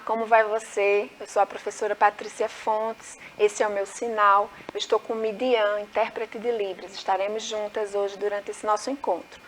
como vai você? Eu sou a professora Patrícia Fontes, esse é o meu sinal. Eu estou com Midian, intérprete de Libras. Estaremos juntas hoje durante esse nosso encontro.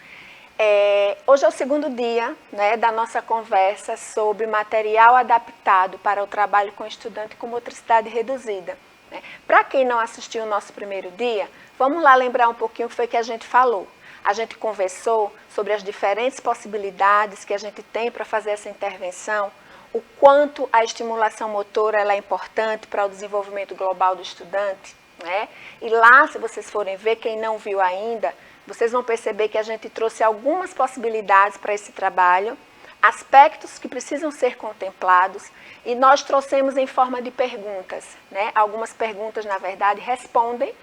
Hoje é o segundo dia, né, da nossa conversa sobre material adaptado para o trabalho com estudante com motricidade reduzida. Né? Para quem não assistiu o nosso primeiro dia, vamos lá lembrar um pouquinho o que foi que a gente falou. A gente conversou sobre as diferentes possibilidades que a gente tem para fazer essa intervenção, o quanto a estimulação motora ela é importante para o desenvolvimento global do estudante. Né? E lá, se vocês forem ver, quem não viu ainda, vocês vão perceber que a gente trouxe algumas possibilidades para esse trabalho, aspectos que precisam ser contemplados, e nós trouxemos em forma de perguntas. Né? Algumas perguntas, na verdade, respondem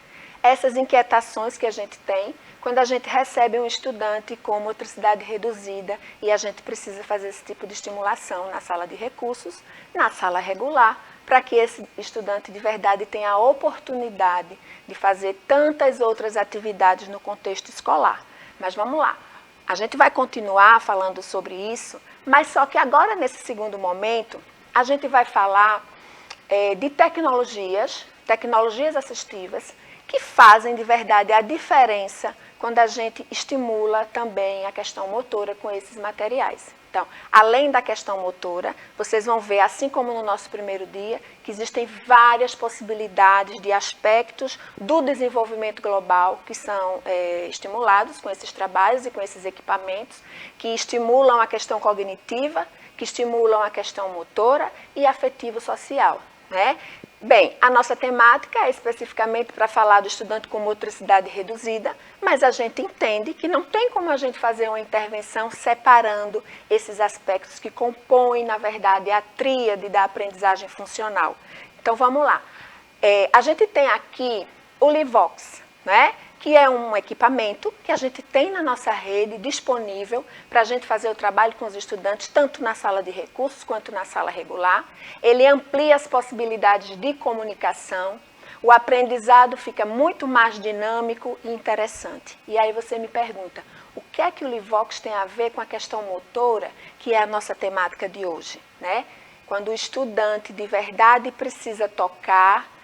essas inquietações que a gente tem quando a gente recebe um estudante com motricidade reduzida e a gente precisa fazer esse tipo de estimulação na sala de recursos, na sala regular, para que esse estudante de verdade tenha a oportunidade de fazer tantas outras atividades no contexto escolar. Mas vamos lá, a gente vai continuar falando sobre isso, mas só que agora, nesse segundo momento, a gente vai falar de tecnologias assistivas, que fazem de verdade a diferença quando a gente estimula também a questão motora com esses materiais. Então, além da questão motora, vocês vão ver, assim como no nosso primeiro dia, que existem várias possibilidades de aspectos do desenvolvimento global que são estimulados com esses trabalhos e com esses equipamentos, que estimulam a questão cognitiva, que estimulam a questão motora e afetivo-social. Né? Bem, a nossa temática é especificamente para falar do estudante com motricidade reduzida, mas a gente entende que não tem como a gente fazer uma intervenção separando esses aspectos que compõem, na verdade, a tríade da aprendizagem funcional. Então, vamos lá. A gente tem aqui o Livox, né? Que é um equipamento que a gente tem na nossa rede disponível para a gente fazer o trabalho com os estudantes, tanto na sala de recursos quanto na sala regular. Ele amplia as possibilidades de comunicação, o aprendizado fica muito mais dinâmico e interessante. E aí você me pergunta, o que é que o Livox tem a ver com a questão motora, que é a nossa temática de hoje? Né? Quando o estudante de verdade precisa tocar,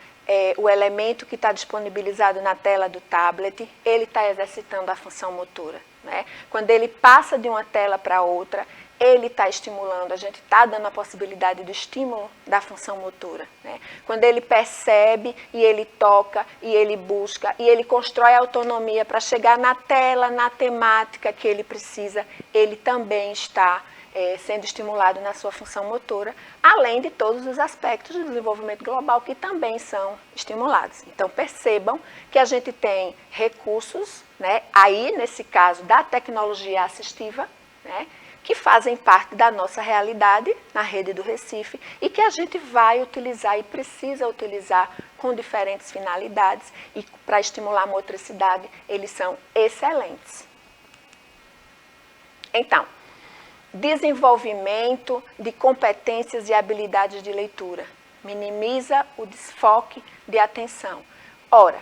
o elemento que está disponibilizado na tela do tablet, ele está exercitando a função motora. Né? Quando ele passa de uma tela para outra, ele está estimulando, a gente está dando a possibilidade do estímulo da função motora. Né? Quando ele percebe e ele toca e ele busca e ele constrói autonomia para chegar na tela, na temática que ele precisa, ele também está sendo estimulado na sua função motora, além de todos os aspectos do desenvolvimento global que também são estimulados. Então, percebam que a gente tem recursos, né, aí, nesse caso, da tecnologia assistiva, né, que fazem parte da nossa realidade na rede do Recife e que a gente vai utilizar e precisa utilizar com diferentes finalidades e para estimular a motricidade, eles são excelentes. Então, desenvolvimento de competências e habilidades de leitura. Minimiza o desfoque de atenção. Ora,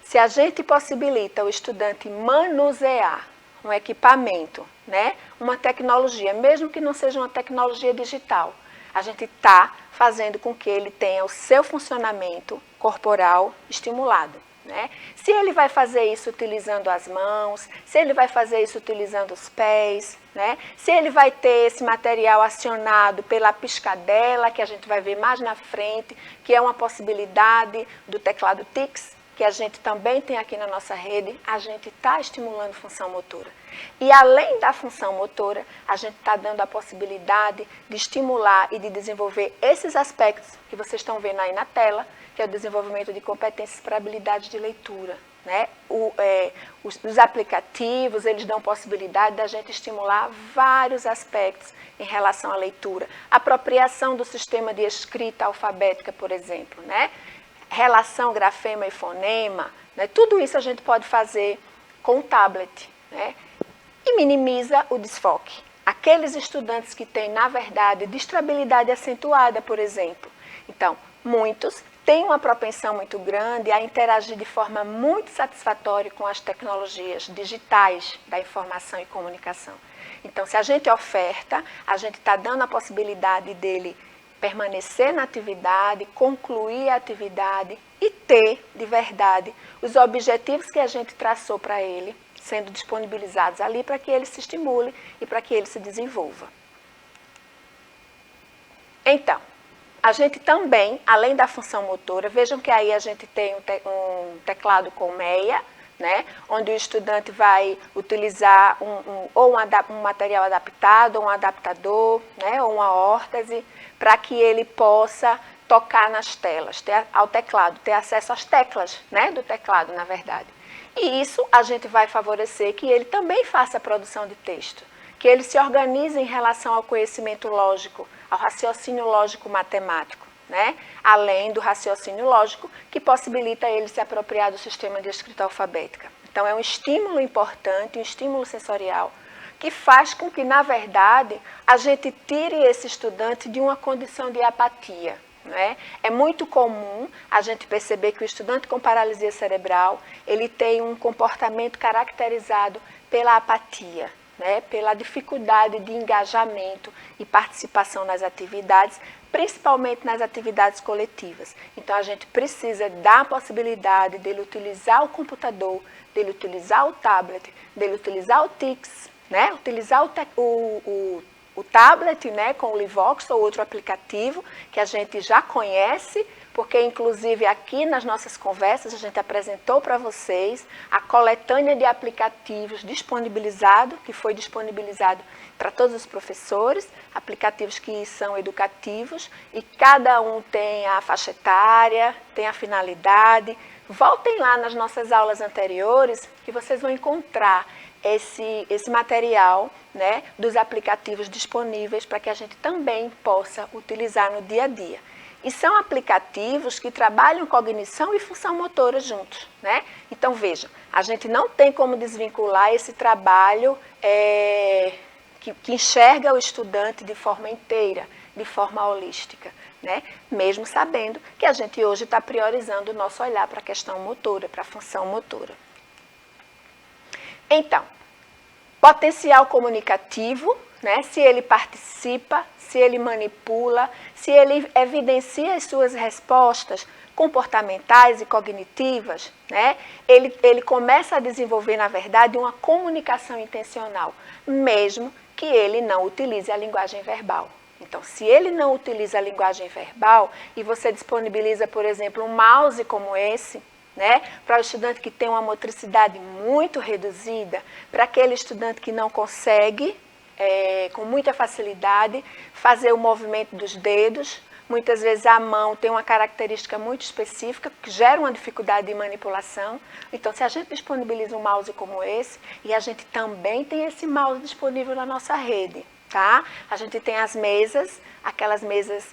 se a gente possibilita o estudante manusear um equipamento, né, uma tecnologia, mesmo que não seja uma tecnologia digital, a gente está fazendo com que ele tenha o seu funcionamento corporal estimulado. Né? Se ele vai fazer isso utilizando as mãos, se ele vai fazer isso utilizando os pés, né? Se ele vai ter esse material acionado pela piscadela, que a gente vai ver mais na frente, que é uma possibilidade do teclado TICS, que a gente também tem aqui na nossa rede, a gente está estimulando função motora. E além da função motora, a gente está dando a possibilidade de estimular e de desenvolver esses aspectos que vocês estão vendo aí na tela, que é o desenvolvimento de competências para habilidade de leitura. Né? Os aplicativos, eles dão possibilidade da gente estimular vários aspectos em relação à leitura. Apropriação do sistema de escrita alfabética, por exemplo, né? Relação grafema e fonema, né? Tudo isso a gente pode fazer com o tablet. Né? E minimiza o desfoque. Aqueles estudantes que têm, na verdade, distrabilidade acentuada, por exemplo. Então, muitos têm uma propensão muito grande a interagir de forma muito satisfatória com as tecnologias digitais da informação e comunicação. Então, se a gente oferta, a gente está dando a possibilidade dele permanecer na atividade, concluir a atividade e ter, de verdade, os objetivos que a gente traçou para ele, sendo disponibilizados ali para que ele se estimule e para que ele se desenvolva. Então, a gente também, além da função motora, vejam que aí a gente tem um teclado colmeia, né, onde o estudante vai utilizar um material adaptado, um adaptador, né, ou uma órtese, para que ele possa tocar nas telas, ao teclado, ter acesso às teclas, né, do teclado, na verdade. E isso a gente vai favorecer que ele também faça a produção de texto, que ele se organize em relação ao conhecimento lógico, ao raciocínio lógico matemático, né? Além do raciocínio lógico, que possibilita ele se apropriar do sistema de escrita alfabética. Então, é um estímulo importante, um estímulo sensorial, que faz com que, na verdade, a gente tire esse estudante de uma condição de apatia. Né? É muito comum a gente perceber que o estudante com paralisia cerebral, ele tem um comportamento caracterizado pela apatia, né? Pela dificuldade de engajamento e participação nas atividades, principalmente nas atividades coletivas. Então, a gente precisa dar a possibilidade dele utilizar o computador, dele utilizar o tablet, dele utilizar o TICS, né? Utilizar o tablet, né, com o Livox ou outro aplicativo que a gente já conhece, porque inclusive aqui nas nossas conversas a gente apresentou para vocês a coletânea de aplicativos disponibilizado, que foi disponibilizado para todos os professores, aplicativos que são educativos e cada um tem a faixa etária, tem a finalidade. Voltem lá nas nossas aulas anteriores que vocês vão encontrar esse material, né, dos aplicativos disponíveis para que a gente também possa utilizar no dia a dia. E são aplicativos que trabalham cognição e função motora juntos, né? Então, vejam, a gente não tem como desvincular esse trabalho que enxerga o estudante de forma inteira, de forma holística, né? Mesmo sabendo que a gente hoje está priorizando o nosso olhar para a questão motora, para a função motora. Então, potencial comunicativo, né? Se ele participa, se ele manipula, se ele evidencia as suas respostas comportamentais e cognitivas, né? Ele começa a desenvolver, na verdade, uma comunicação intencional, mesmo que ele não utilize a linguagem verbal. Então, se ele não utiliza a linguagem verbal e você disponibiliza, por exemplo, um mouse como esse, né, para o estudante que tem uma motricidade muito reduzida, para aquele estudante que não consegue, com muita facilidade, fazer o movimento dos dedos, muitas vezes a mão tem uma característica muito específica, que gera uma dificuldade de manipulação. Então, se a gente disponibiliza um mouse como esse, e a gente também tem esse mouse disponível na nossa rede, tá? A gente tem as mesas, aquelas mesas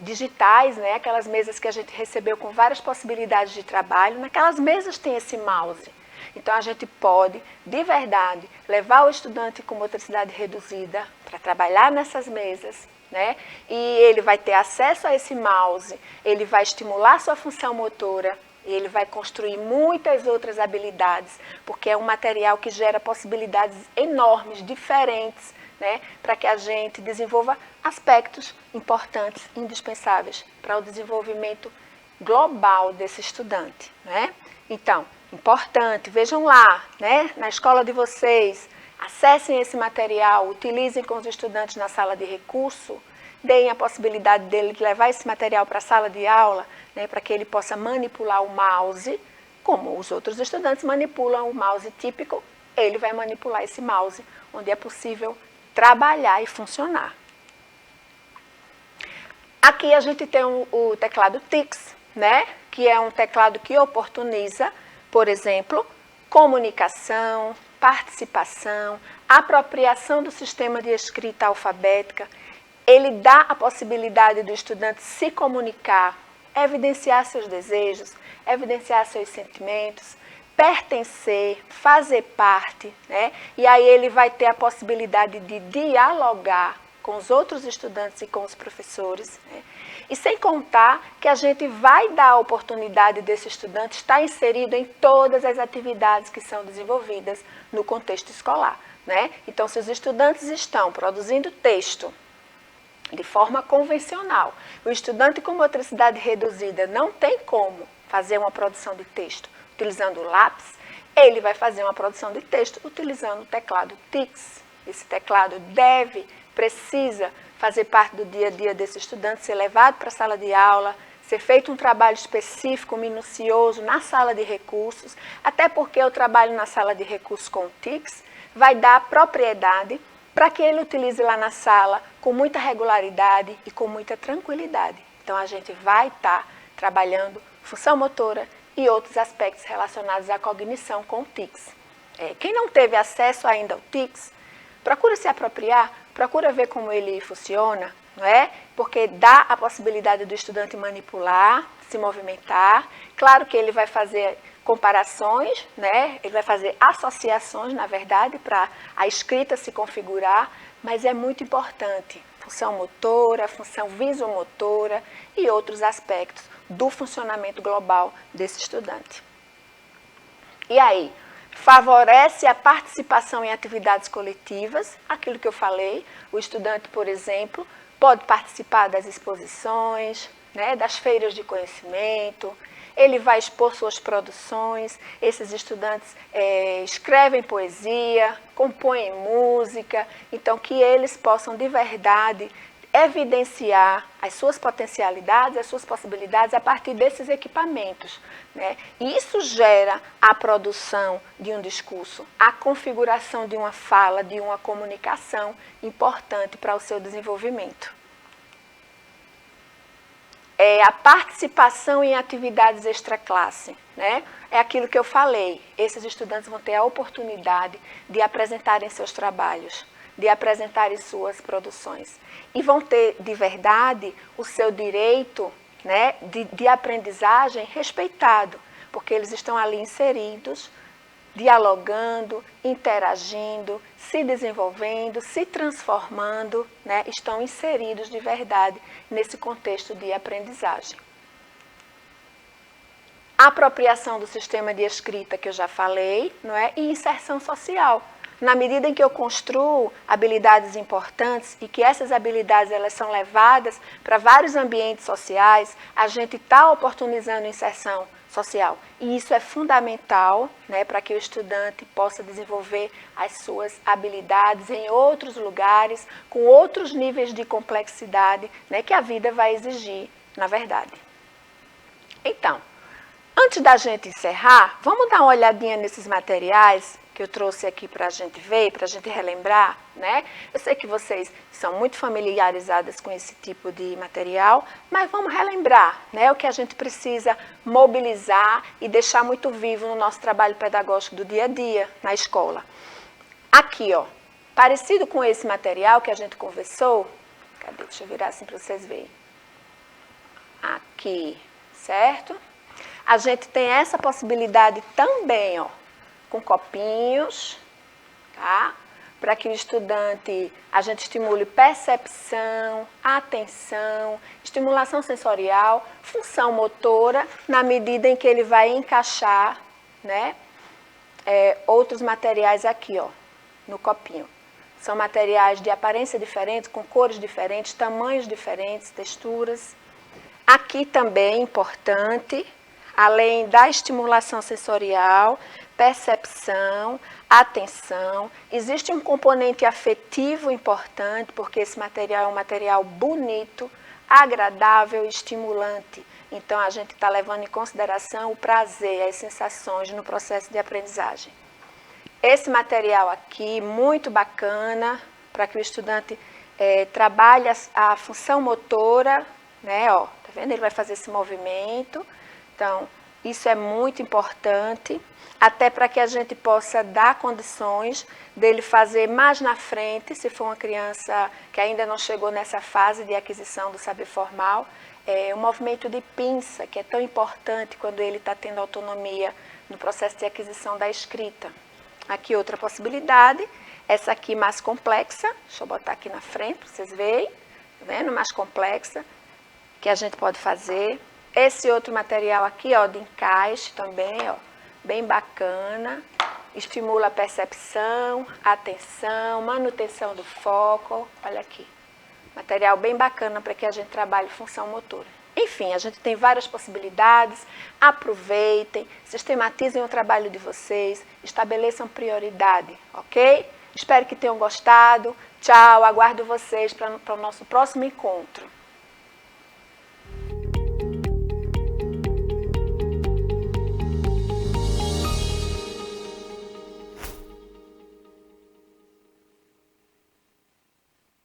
digitais, né? Aquelas mesas que a gente recebeu com várias possibilidades de trabalho, naquelas mesas tem esse mouse. Então, a gente pode, de verdade, levar o estudante com motricidade reduzida para trabalhar nessas mesas, né? E ele vai ter acesso a esse mouse, ele vai estimular sua função motora, e ele vai construir muitas outras habilidades, porque é um material que gera possibilidades enormes, diferentes, né? Para que a gente desenvolva aspectos importantes, indispensáveis para o desenvolvimento global desse estudante, né? Então, importante, vejam lá, né, na escola de vocês, acessem esse material, utilizem com os estudantes na sala de recurso, deem a possibilidade dele de levar esse material para a sala de aula, né, para que ele possa manipular o mouse, como os outros estudantes manipulam o mouse típico, ele vai manipular esse mouse, onde é possível trabalhar e funcionar. Aqui a gente tem o teclado TICS, né, que é um teclado que oportuniza, por exemplo, comunicação, participação, apropriação do sistema de escrita alfabética. Ele dá a possibilidade do estudante se comunicar, evidenciar seus desejos, evidenciar seus sentimentos, pertencer, fazer parte, né? E aí ele vai ter a possibilidade de dialogar com os outros estudantes e com os professores, né? E sem contar que a gente vai dar a oportunidade desse estudante estar inserido em todas as atividades que são desenvolvidas no contexto escolar, né? Então, se os estudantes estão produzindo texto, de forma convencional. O estudante com motricidade reduzida não tem como fazer uma produção de texto utilizando o lápis, ele vai fazer uma produção de texto utilizando o teclado TICS. Esse teclado precisa fazer parte do dia a dia desse estudante, ser levado para a sala de aula, ser feito um trabalho específico, minucioso na sala de recursos, até porque o trabalho na sala de recursos com o TICS vai dar propriedade para que ele utilize lá na sala com muita regularidade e com muita tranquilidade. Então, a gente vai estar trabalhando função motora e outros aspectos relacionados à cognição com o TICS. Quem não teve acesso ainda ao TICS, procura se apropriar, procura ver como ele funciona, não é? Porque dá a possibilidade do estudante manipular, se movimentar. Claro que ele vai fazer comparações, né? Ele vai fazer associações, na verdade, para a escrita se configurar, mas é muito importante. Função motora, função visomotora e outros aspectos do funcionamento global desse estudante. E aí, favorece a participação em atividades coletivas, aquilo que eu falei, o estudante, por exemplo, pode participar das exposições, né, das feiras de conhecimento, ele vai expor suas produções, esses estudantes escrevem poesia, compõem música, então que eles possam de verdade evidenciar as suas potencialidades, as suas possibilidades a partir desses equipamentos, né? E isso gera a produção de um discurso, a configuração de uma fala, de uma comunicação importante para o seu desenvolvimento. A participação em atividades extraclasse, né? É aquilo que eu falei, esses estudantes vão ter a oportunidade de apresentarem seus trabalhos, de apresentarem suas produções. E vão ter, de verdade, o seu direito, né, de aprendizagem respeitado, porque eles estão ali inseridos, dialogando, interagindo, se desenvolvendo, se transformando, né, estão inseridos de verdade nesse contexto de aprendizagem. Apropriação do sistema de escrita que eu já falei, não é? E inserção social. Na medida em que eu construo habilidades importantes e que essas habilidades elas são levadas para vários ambientes sociais, a gente está oportunizando inserção social. E isso é fundamental, né, para que o estudante possa desenvolver as suas habilidades em outros lugares, com outros níveis de complexidade, né, que a vida vai exigir, na verdade. Então, antes da gente encerrar, vamos dar uma olhadinha nesses materiais que eu trouxe aqui para a gente ver, para a gente relembrar, né? Eu sei que vocês são muito familiarizadas com esse tipo de material, mas vamos relembrar, né? O que a gente precisa mobilizar e deixar muito vivo no nosso trabalho pedagógico do dia a dia, na escola. Aqui, ó, parecido com esse material que a gente conversou, cadê? Deixa eu virar assim para vocês verem. Aqui, certo? A gente tem essa possibilidade também, ó, com copinhos, tá? Para que o estudante, a gente estimule percepção, atenção, estimulação sensorial, função motora, na medida em que ele vai encaixar, né, outros materiais aqui, ó, no copinho. São materiais de aparência diferente, com cores diferentes, tamanhos diferentes, texturas. Aqui também importante, além da estimulação sensorial, percepção, atenção, existe um componente afetivo importante, porque esse material é um material bonito, agradável e estimulante. Então, a gente está levando em consideração o prazer, as sensações no processo de aprendizagem. Esse material aqui, muito bacana, para que o estudante trabalhe a função motora, né? Ó, tá vendo? Ele vai fazer esse movimento. Então, isso é muito importante, até para que a gente possa dar condições dele fazer mais na frente, se for uma criança que ainda não chegou nessa fase de aquisição do saber formal, o movimento de pinça, que é tão importante quando ele está tendo autonomia no processo de aquisição da escrita. Aqui outra possibilidade, essa aqui mais complexa, deixa eu botar aqui na frente para vocês verem, tá vendo? Mais complexa, que a gente pode fazer. Esse outro material aqui, ó, de encaixe também, ó, bem bacana, estimula a percepção, atenção, manutenção do foco, olha aqui, Material bem bacana para que a gente trabalhe função motora. Enfim, a gente tem várias possibilidades. Aproveitem, sistematizem o trabalho de vocês, estabeleçam prioridade, ok? Espero que tenham gostado. Tchau, aguardo vocês para o nosso próximo encontro.